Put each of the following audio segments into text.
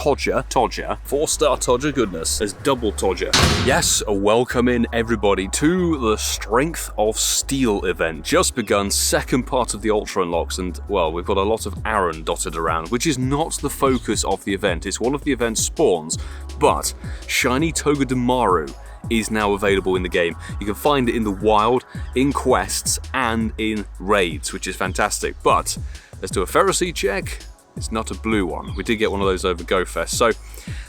Togedemaru. 4-star Togedemaru, goodness. There's double Togedemaru. Yes, welcome in everybody to the Strength of Steel event. Just begun, second part of the Ultra Unlocks, and well, we've got a lot of Aaron dotted around, which is not the focus of the event. It's one of the event's spawns, but Shiny Togedemaru is now available in the game. You can find it in the wild, in quests, and in raids, which is fantastic. But let's do a Pharisee check. It's not a blue one. We did get one of those over GoFest. So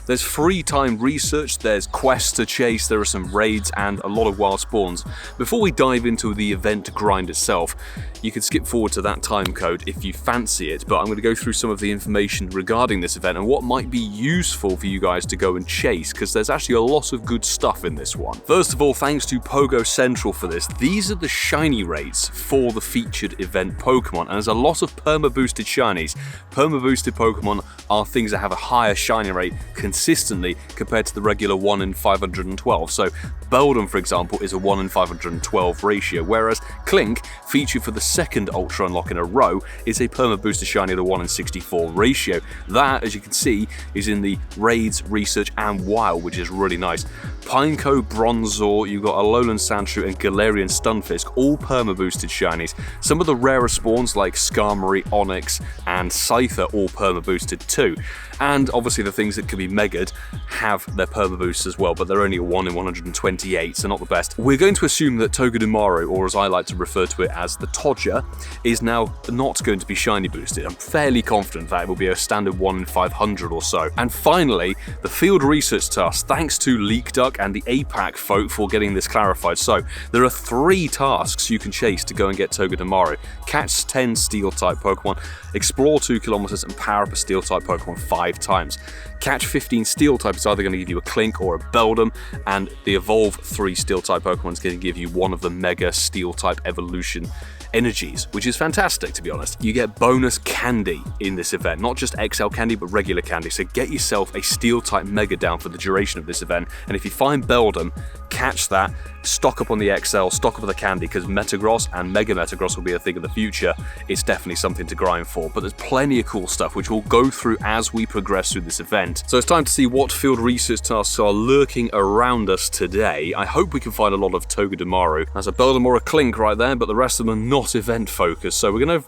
there's free time research, there's quests to chase, there are some raids, and a lot of wild spawns. Before we dive into the event grind itself, you can skip forward to that time code if you fancy it, but I'm going to go through some of the information regarding this event and what might be useful for you guys to go and chase, because there's actually a lot of good stuff in this one. First of all, thanks to Pogo Central for this. These are the shiny rates for the featured event Pokemon, and there's a lot of perma-boosted shinies. Perma-boosted Pokemon are things that have a higher shiny rate consistently compared to the regular 1 in 512. So Beldum, for example, is a 1 in 512 ratio, whereas Clink, featured for the second Ultra Unlock in a row, is a perma-booster shiny at a 1 in 64 ratio. That, as you can see, is in the raids, research, and wild, which is really nice. Pineco, Bronzor, you've got a Alolan Sandshrew and Galarian Stunfisk, all perma-boosted shinies. Some of the rarer spawns like Skarmory, Onix, and Scyther, all perma-boosted too. And obviously the things that can be megaed have their perma boosts as well, but they're only a 1 in 128, so not the best. We're going to assume that Togedemaru, or as I like to refer to it as the Todger, is now not going to be shiny boosted. I'm fairly confident that it will be a standard 1 in 500 or so. And finally, the field research task, thanks to LeakDuck and the APAC folk for getting this clarified. So there are 3 tasks you can chase to go and get Togedemaru. Catch 10 steel-type Pokemon, explore 2 kilometers, and power up a steel-type Pokemon 5 times. Catch 15 steel-type is either going to give you a Clink or a Beldum, and the evolve 3 steel-type Pokemon is going to give you one of the mega steel-type evolution energies, which is fantastic, to be honest. You get bonus candy in this event, not just XL candy, but regular candy, so get yourself a steel-type mega down for the duration of this event, and if you find Beldum, catch that, stock up on the XL, stock up on the candy, because Metagross and Mega Metagross will be a thing in the future. It's definitely something to grind for, but there's plenty of cool stuff which we'll go through as we progress through this event. So it's time to see what field research tasks are lurking around us today. I hope we can find a lot of Togedemaru. There's a Beldum or a Clink right there, but the rest of them are not event focused, so we're gonna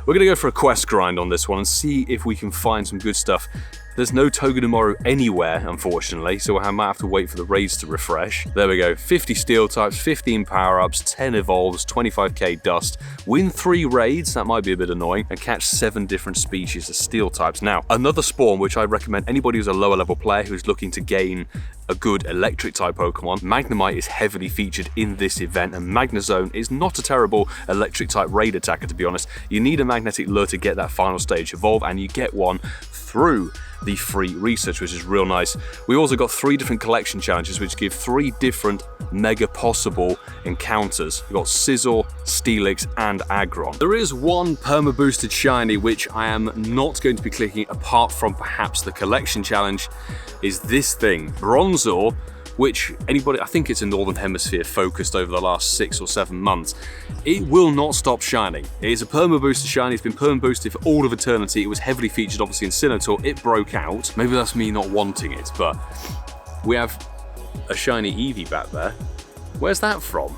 go for a quest grind on this one and see if we can find some good stuff. There's no Togedemaru anywhere, unfortunately, so I might have to wait for the raids to refresh. There we go, 50 steel types, 15 power-ups, 10 evolves, 25k dust, win 3 raids, that might be a bit annoying, and catch 7 different species of steel types. Now, another spawn which I recommend anybody who's a lower level player who's looking to gain a good electric type Pokemon. Magnemite is heavily featured in this event, and Magnezone is not a terrible electric type raid attacker, to be honest. You need a magnetic lure to get that final stage evolve, and you get one through the free research, which is real nice. We also got 3 different collection challenges which give 3 different mega possible encounters. We've got Scizor, Steelix, and Aggron. There is one perma boosted shiny which I am not going to be clicking apart from perhaps the collection challenge, is this thing, Bronzor, which anybody, I think it's a Northern Hemisphere focused over the last 6 or 7 months. It will not stop shining. It is a perma boosted shiny, it's been perma boosted for all of eternity. It was heavily featured obviously in Sinnoh. It broke out. Maybe that's me not wanting it, but we have a shiny Eevee back there. Where's that from?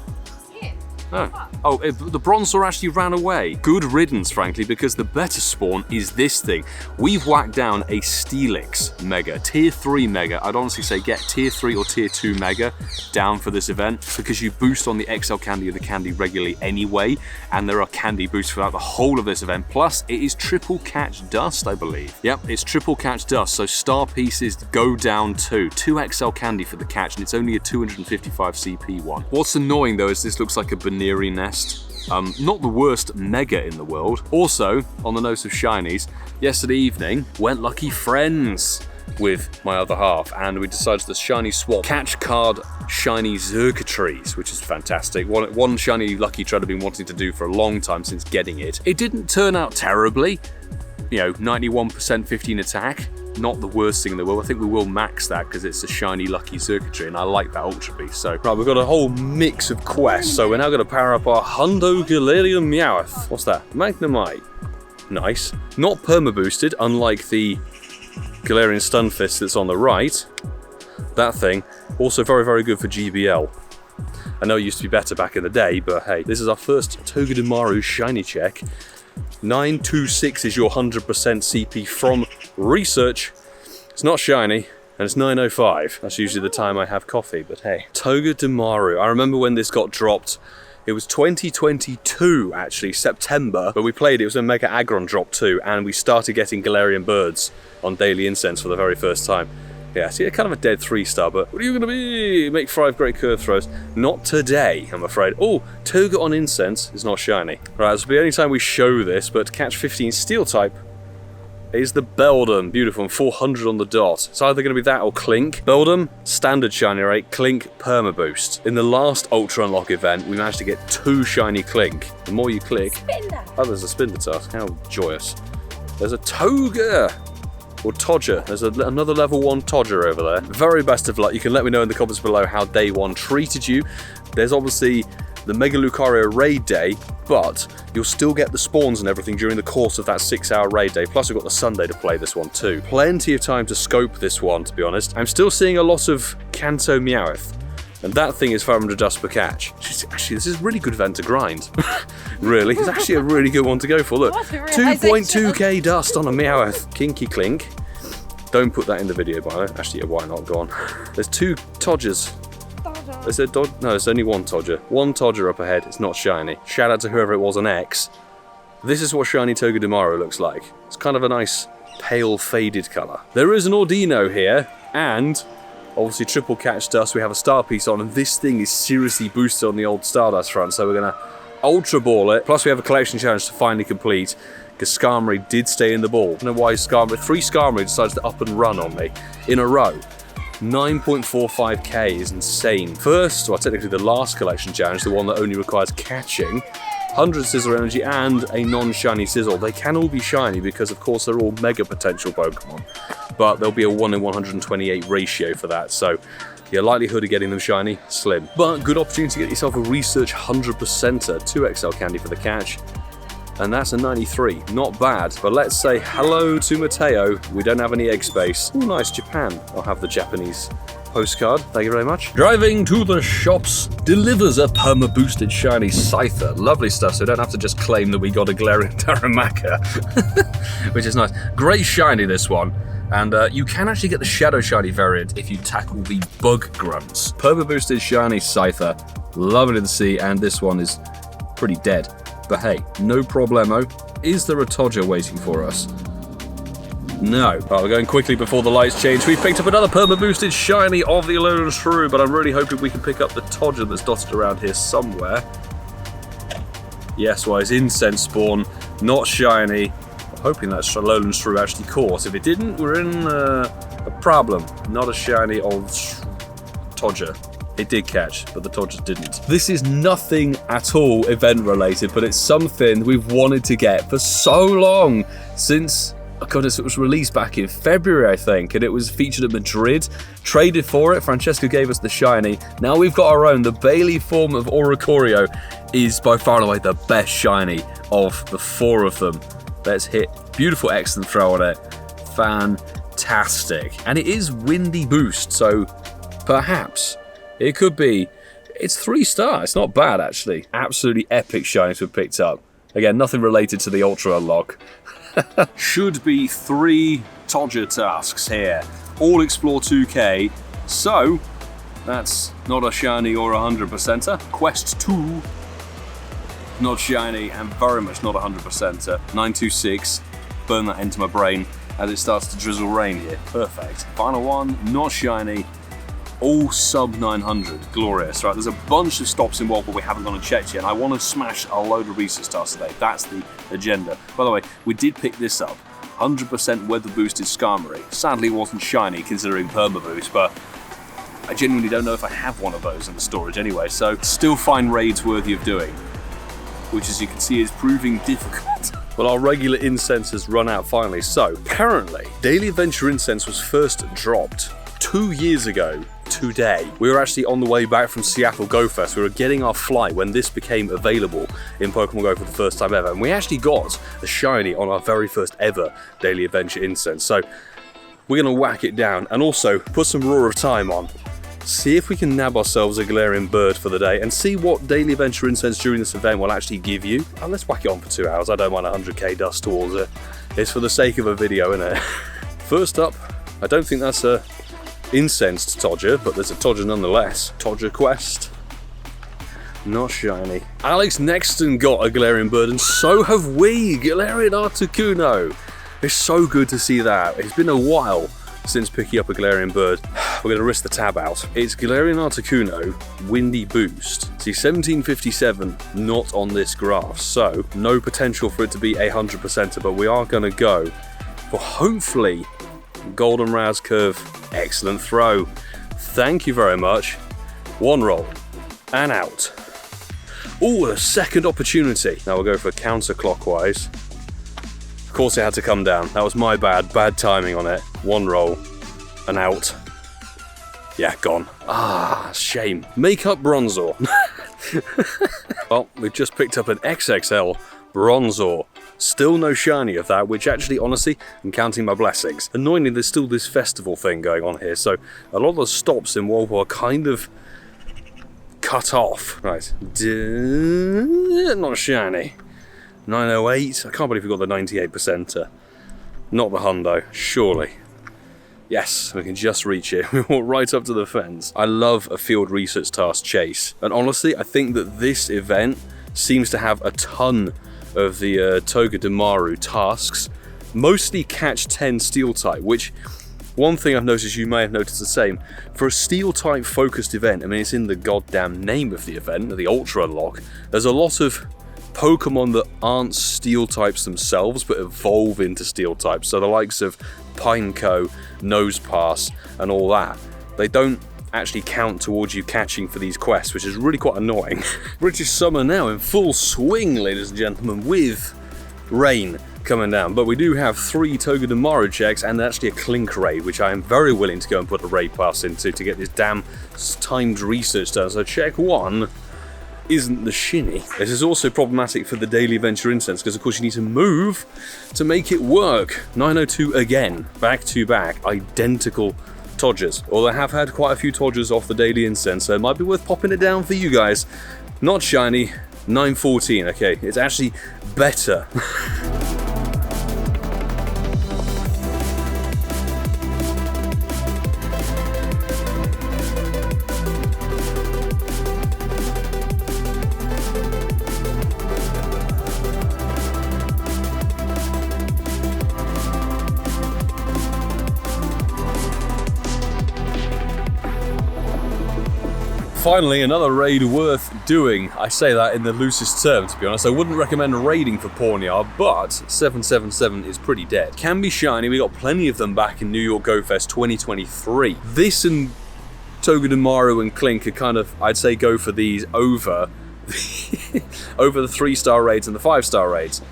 Oh, the Bronzor actually ran away. Good riddance, frankly, because the better spawn is this thing. We've whacked down a Steelix Mega, Tier 3 Mega. I'd honestly say get Tier 3 or Tier 2 Mega down for this event, because you boost on the XL candy or the candy regularly anyway, and there are candy boosts throughout the whole of this event. Plus, it is triple catch dust, I believe. Yep, it's triple catch dust, so star pieces go down too. 2 XL candy for the catch, and it's only a 255 CP one. What's annoying, though, is this looks like a Baneri nest. Not the worst mega in the world. Also, on the note of shinies, yesterday evening went lucky friends with my other half, and we decided to shiny swap catch card shiny Xurkitries, which is fantastic. One shiny lucky trade I've been wanting to do for a long time since getting it. It didn't turn out terribly, you know, 91% 15 attack. Not the worst thing in the world. I think we will max that because it's a shiny lucky Xurkitree, and I like that Ultra Beast. So, right, we've got a whole mix of quests. So we're now going to power up our Hundo Galarian Meowth. What's that? Magnemite. Nice. Not perma boosted, unlike the Galarian Stunfisk that's on the right. That thing, also very, very good for GBL. I know it used to be better back in the day, but hey, this is our first Togedemaru shiny check. 926 is your 100% CP from research. It's not shiny, and it's 9:05. That's usually the time I have coffee, but hey. Togedemaru. I remember when this got dropped. It was 2022, actually, September, but we played it. It was when Mega Aggron dropped too, and we started getting Galarian Birds on Daily Incense for the very first time. Yeah, see, kind of a dead 3-star, but what are you going to be? Make 5 great curve throws. Not today, I'm afraid. Oh, Toga on Incense is not shiny. Right, this will be the only time we show this, but catch 15 Steel type is the Beldum. Beautiful, and 400 on the dot. It's either going to be that or Clink. Beldum, standard shiny rate. Clink, perma boost. In the last Ultra Unlock event, we managed to get 2 shiny Clink. The more you click... Spinda. Oh, there's a Spinda task. How joyous. There's a Toga! Or Todger. There's another level 1 Todger over there. Very best of luck. You can let me know in the comments below how day 1 treated you. There's obviously the Mega Lucario raid day, but you'll still get the spawns and everything during the course of that 6-hour raid day. Plus we've got the Sunday to play this one too. Plenty of time to scope this one, to be honest. I'm still seeing a lot of Kanto Meowth, and that thing is 500 dust per catch. Actually, this is a really good event to grind. Really, it's actually a really good one to go for. Look, 2.2k dust on a Meowth. Kinky Clink. Don't put that in the video, by the way. Actually, yeah, why not? Go on. There's 2 Todgers. Is there no, there's only 1 Todger. 1 Todger up ahead. It's not shiny. Shout out to whoever it was on X. This is what shiny Togedemaru looks like. It's kind of a nice pale faded colour. There is an Ordino here, and obviously triple catch dust. We have a star piece on, and this thing is seriously boosted on the old Stardust front, so we're going to Ultra Ball it. Plus we have a collection challenge to finally complete, because Skarmory did stay in the ball. I don't know why 3 Skarmory decides to up and run on me in a row. 9.45k is insane. First, well, technically the last collection challenge, the one that only requires catching, 100 Scizor Energy and a non-shiny Scizor. They can all be shiny because, of course, they're all mega potential Pokemon, but there'll be a 1 in 128 ratio for that, so your likelihood of getting them shiny, slim. But good opportunity to get yourself a Research 100%er, 2XL candy for the catch. And that's a 93, not bad. But let's say hello to Mateo. We don't have any egg space. Oh, nice, Japan. I'll have the Japanese postcard. Thank you very much. Driving to the shops delivers a perma-boosted shiny Scyther. Lovely stuff, so we don't have to just claim that we got a Galarian Darumaka, which is nice. Great shiny, this one. And you can actually get the Shadow Shiny variant if you tackle the Bug Grunts. Perma-boosted shiny Scyther. Lovely to see, and this one is pretty dead. But hey, no problemo. Is there a Todger waiting for us? No. Right, we're going quickly before the lights change. We've picked up another perma-boosted shiny of the Alolan Shrew, but I'm really hoping we can pick up the Todger that's dotted around here somewhere. Yes, well, it's Incense spawn, not shiny. I'm hoping that Alolan Shrew actually caught. If it didn't, we're in a problem. Not a shiny old Todger. It did catch, but the Todgers didn't. This is nothing at all event related, but it's something we've wanted to get for so long, since, oh goodness, it was released back in February, I think, and it was featured at Madrid. Traded for it, Francesco gave us the shiny. Now we've got our own. The Bailey form of Oricorio is by far and away the best shiny of the 4 of them. Let's hit. Beautiful, excellent throw on it. Fantastic. And it is Windy Boost, so perhaps it could be. It's 3-star. It's not bad, actually. Absolutely epic shinies we've picked up. Again, nothing related to the Ultra Unlock. Should be 3 Todger tasks here. All explore 2k. So, that's not a shiny or a 100%er. Quest 2. Not shiny and very much not a 100%er. 926. Burn that into my brain as it starts to drizzle rain here. Perfect. Final one. Not shiny. All sub 900, glorious, right? There's a bunch of stops involved but we haven't gone and checked yet, and I want to smash a load of research tasks today. That's the agenda. By the way, we did pick this up, 100% weather boosted Skarmory. Sadly it wasn't shiny considering perma boost, but I genuinely don't know if I have one of those in the storage anyway, so still find raids worthy of doing, which as you can see is proving difficult. Well, our regular incense has run out finally, so apparently Daily Adventure Incense was first dropped 2 years ago today. We were actually on the way back from Seattle Go Fest. We were getting our flight when this became available in Pokemon Go for the first time ever, and we actually got a shiny on our very first ever Daily Adventure Incense. So we're going to whack it down and also put some Roar of Time on. See if we can nab ourselves a Galarian Bird for the day and see what daily adventure incense during this event will actually give you. And let's whack it on for 2 hours. I don't mind 100k dust towards it. It's for the sake of a video, isn't it? First up, I don't think that's a incensed Todger, but there's a Todger nonetheless. Todger quest. Not shiny. Alex Nexton got a Galarian Bird, and so have we! Galarian Articuno! It's so good to see that. It's been a while since picking up a Galarian Bird. We're going to risk the tab out. It's Galarian Articuno, Windy Boost. See, 1757, not on this graph, so no potential for it to be a 100%er, but we are going to go for hopefully Golden Raz Curve. Excellent throw. Thank you very much. One roll and out. Oh, a second opportunity. Now we'll go for counterclockwise. Of course it had to come down. That was my bad timing on it. One roll and out. Yeah, gone. Ah, shame. Make up Bronzor. Well, we've just picked up an XXL Bronzor. Still no shiny of that, which actually, honestly, I'm counting my blessings. Annoyingly, there's still this festival thing going on here, so a lot of the stops in World War are kind of cut off. Right. Not shiny. 908. I can't believe we got the 98%er. Not the hundo, surely. Yes, we can just reach it. We walk right up to the fence. I love a field research task chase. And honestly, I think that this event seems to have a ton of the Togedemaru tasks. Mostly catch 10 steel type, which one thing I've noticed, you may have noticed the same. For a steel type focused event, I mean, it's in the goddamn name of the event, the Ultra Unlock, there's a lot of Pokemon that aren't steel types themselves, but evolve into steel types. So the likes of Pineco, Nosepass, and all that, they don't actually count towards you catching for these quests, which is really quite annoying. British summer now in full swing, ladies and gentlemen, with rain coming down. But we do have 3 Togedemaru checks and actually a Clink raid, which I am very willing to go and put a raid pass into to get this damn timed research done. So check 1 isn't the shinny. This is also problematic for the daily adventure incense because of course you need to move to make it work. 902 again, back to back, identical Todgers. Although I have had quite a few Todgers off the daily incense, so it might be worth popping it down for you guys. Not shiny, 914, okay, it's actually better. Finally, another raid worth doing. I say that in the loosest term, to be honest. I wouldn't recommend raiding for Pawniard, but 777 is pretty dead. Can be shiny, we got plenty of them back in New York Go Fest 2023. This and Togedemaru and Clink are kind of, I'd say, go for these over the 3-star raids and the 5-star raids.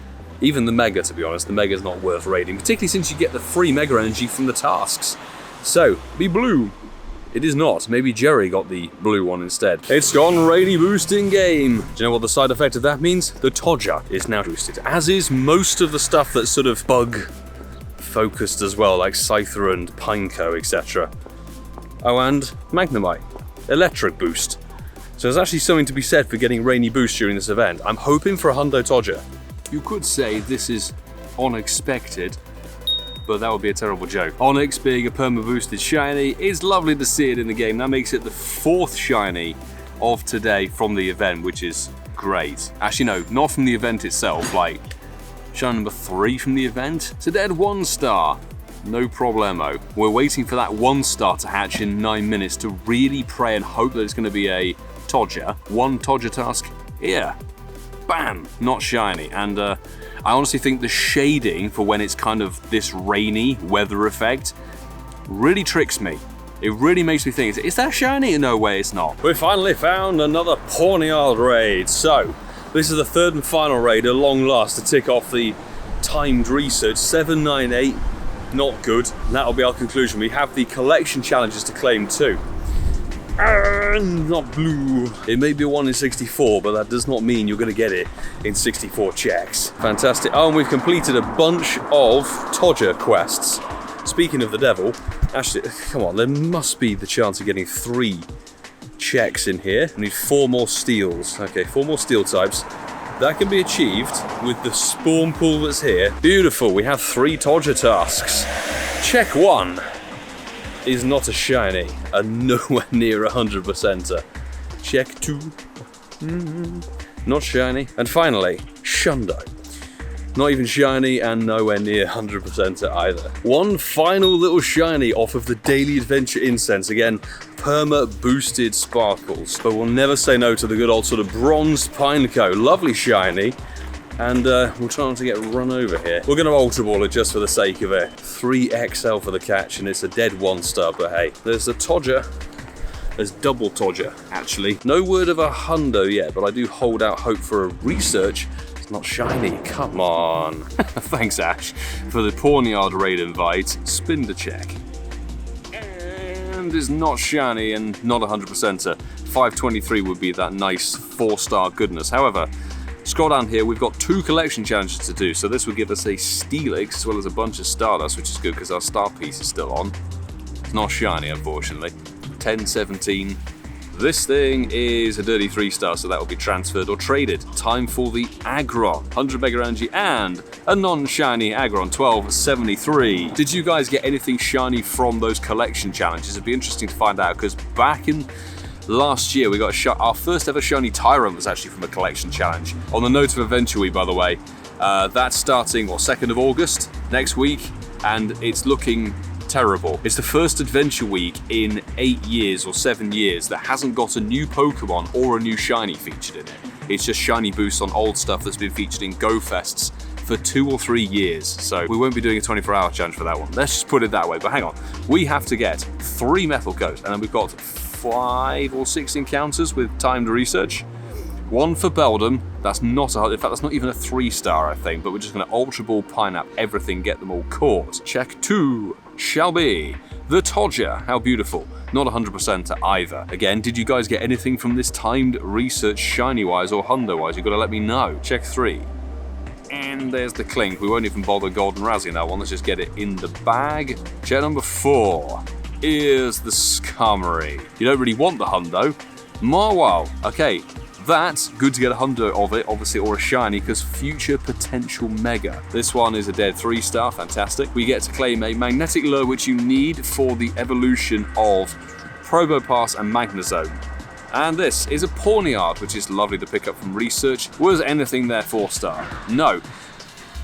Even the Mega, to be honest, the Mega's not worth raiding, particularly since you get the free Mega Energy from the tasks. So, be blue. It is not. Maybe Jerry got the blue one instead. It's gone rainy boost in game. Do you know what the side effect of that means? The Todger is now boosted, as is most of the stuff that's sort of bug focused as well, like Scyther and Pineco, etc. Oh, and Magnemite. Electric boost. So there's actually something to be said for getting rainy boost during this event. I'm hoping for a hundo Todger. You could say this is unexpected, but that would be a terrible joke. Onix being a perma-boosted shiny, it's lovely to see it in the game. That makes it the 4th shiny of today from the event, which is great. Actually, no, not from the event itself, like shiny number 3 from the event. It's a dead 1-star. No problemo. We're waiting for that 1-star to hatch in 9 minutes to really pray and hope that it's going to be a Todger. 1 Todger task here. Bam! Not shiny. And I honestly think the shading for when it's kind of this rainy weather effect really tricks me. It really makes me think, is that shiny? No way, it's not. We finally found another Pawniard raid. So, this is the 3rd and final raid at long last to tick off the timed research. 798, not good. And that'll be our conclusion. We have the collection challenges to claim too. Not blue. It may be 1 in 64, but that does not mean you're going to get it in 64 checks. Fantastic. Oh, and we've completed a bunch of Todger quests. Speaking of the devil, actually, come on, there must be the chance of getting 3 checks in here. I need 4 more steels. Okay, 4 more steel types. That can be achieved with the spawn pool that's here. Beautiful, we have 3 Todger tasks. Check 1 is not a shiny, and nowhere near 100%er. Check 2, not shiny. And finally, Shundo. Not even shiny and nowhere near 100%er either. One final little shiny off of the Daily Adventure Incense. Again, perma boosted sparkles. But we'll never say no to the good old sort of bronzed Pineco. Lovely shiny. And we'll try not to get run over here. We're going to Ultra Ball it just for the sake of it. 3XL for the catch, and it's a dead 1-star, but hey. There's a Todger. There's double Todger, actually. No word of a hundo yet, but I do hold out hope for a research. Not shiny, come on. Thanks, Ash, for the Pawniard raid invite. Spin the check. And it's not shiny and not 100%er. 523 would be that nice 4-star goodness. However, scroll down here, we've got 2 collection challenges to do. So this will give us a Steelix as well as a bunch of Stardust, which is good because our star piece is still on. It's not shiny, unfortunately. 1017. This thing is a dirty 3-star, so that will be transferred or traded. Time for the Aggron, 100 Mega Energy, and a non-shiny Aggron, 1273. Did you guys get anything shiny from those collection challenges? It'd be interesting to find out, because back in last year we got our first ever shiny Tyrant was actually from a collection challenge. On the note of Adventure Week, by the way, that's starting, 2nd of August, next week, and it's looking terrible. It's the first Adventure Week in 8 years or 7 years that hasn't got a new Pokemon or a new shiny featured in it. It's just shiny boosts on old stuff that's been featured in Go Fests for 2 or 3 years. So we won't be doing a 24-hour challenge for that one. Let's just put it that way. But hang on, we have to get 3 Metal Coats, and then we've got 5 or 6 encounters with timed research. 1 for Beldum. That's not in fact, that's not even a 3-star, I think, but we're just going to Ultra Ball, Pineapple, everything, get them all caught. Check 2 shall be the Todger. How beautiful. Not 100% either. Again, did you guys get anything from this timed research shiny-wise or hundo-wise? You've got to let me know. Check 3. And there's the Clink. We won't even bother Golden Razzie that one. Let's just get it in the bag. Check number 4 is the Skarmory. You don't really want the hundo. Marwal. Okay. That's good to get a hundo of it, obviously, or a shiny, because future potential mega. This one is a dead 3-star, fantastic. We get to claim a magnetic lure, which you need for the evolution of Probopass and Magnezone. And this is a Pawniard, which is lovely to pick up from research. Was anything there 4-star? No.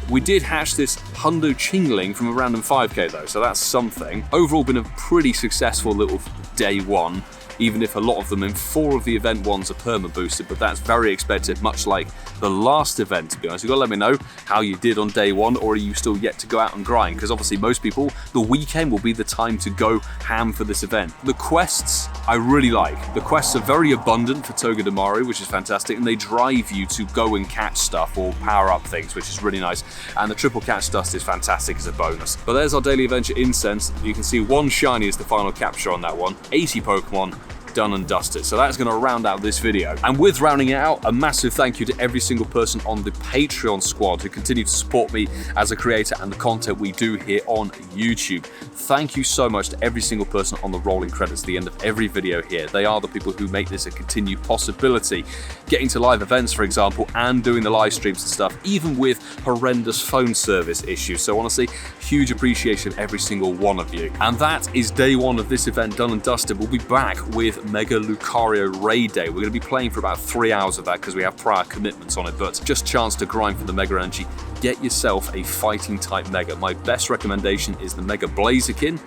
We did hatch this hundo Chingling from a random 5k though, so that's something. Overall been a pretty successful little day 1. Even if a lot of them in 4 of the event ones are perma boosted, but that's very expected, much like the last event, to be honest. You've got to let me know how you did on day 1, or are you still yet to go out and grind? Because obviously most people, the weekend will be the time to go ham for this event. The quests, I really like. The quests are very abundant for Togedemaru, which is fantastic, and they drive you to go and catch stuff or power up things, which is really nice. And the triple catch dust is fantastic as a bonus. But there's our Daily Adventure Incense. You can see 1 shiny is the final capture on that one. 80 Pokemon. Done and dusted. So that's going to round out this video. And with rounding it out, a massive thank you to every single person on the Patreon squad who continue to support me as a creator and the content we do here on YouTube. Thank you so much to every single person on the rolling credits at the end of every video here. They are the people who make this a continued possibility. Getting to live events, for example, and doing the live streams and stuff, even with horrendous phone service issues. So honestly, huge appreciation of every single one of you. And that is day 1 of this event done and dusted. We'll be back with Mega Lucario Raid Day. We're going to be playing for about 3 hours of that because we have prior commitments on it, but just chance to grind for the Mega Energy. Get yourself a fighting type Mega. My best recommendation is the Mega Blaziken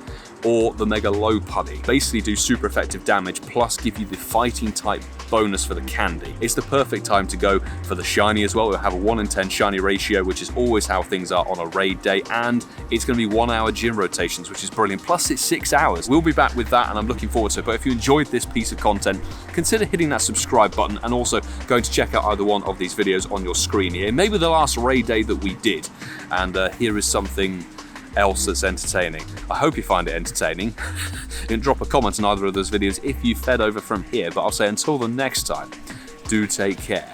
or the Mega Lopunny. Basically do super effective damage plus give you the fighting type bonus for the candy. It's the perfect time to go for the shiny as well. We'll have a 1 in 10 shiny ratio, which is always how things are on a raid day, and it's going to be 1 hour gym rotations, which is brilliant. Plus it's 6 hours. We'll be back with that and I'm looking forward to it. But if you enjoyed this piece of content, consider hitting that subscribe button and also going to check out either one of these videos on your screen here. Maybe the last raid day that we did. And here is something else that's entertaining. I hope you find it entertaining. You can drop a comment on either of those videos if you fed over from here, but I'll say until the next time, do take care.